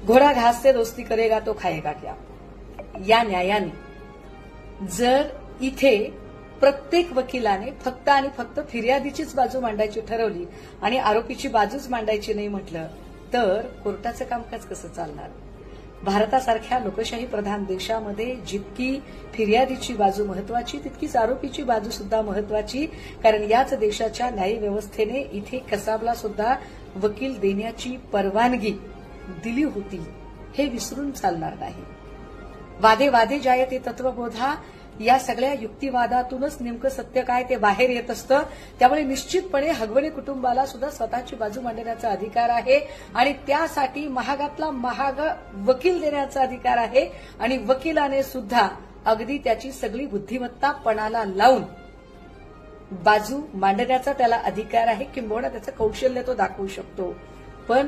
घोडा घास से दोस्ती करेगा तो खाएगा क्या, या न्यायाने जर इथे प्रत्येक वकिलाने फक्त आणि फक्त फिर्यादीचीच बाजू मांडायची ठरवली आणि आरोपीची बाजूच मांडायची नाही म्हटलं तर कोर्टाचं कामकाज कसं चालणार? भारतासारख्या लोकशाही प्रधान देशामध्ये जितकी फिर्यादीची बाजू महत्वाची तितकीच आरोपीची बाजू सुद्धा महत्वाची, कारण याच देशाच्या न्यायव्यवस्थेने इथे कसाबला सुद्धा वकील देण्याची परवानगी दिली होती, हे विसरून चालणार नाही. वादे वादे जायते तत्वबोधा, या सगळ्या युक्तिवादातूनच नेमकं सत्य काय ते बाहेर येत असतं. त्यामुळे निश्चितपणे हगवणे कुटुंबाला सुद्धा स्वतःची बाजू मांडण्याचा अधिकार आहे आणि त्यासाठी महागातला महाग वकील देण्याचा अधिकार आहे आणि वकिलाने सुद्धा अगदी त्याची सगळी बुद्धिमत्ता पणाला लावून बाजू मांडण्याचा त्याला अधिकार आहे, किंबहुना त्याचं कौशल्य तो दाखवू शकतो. पण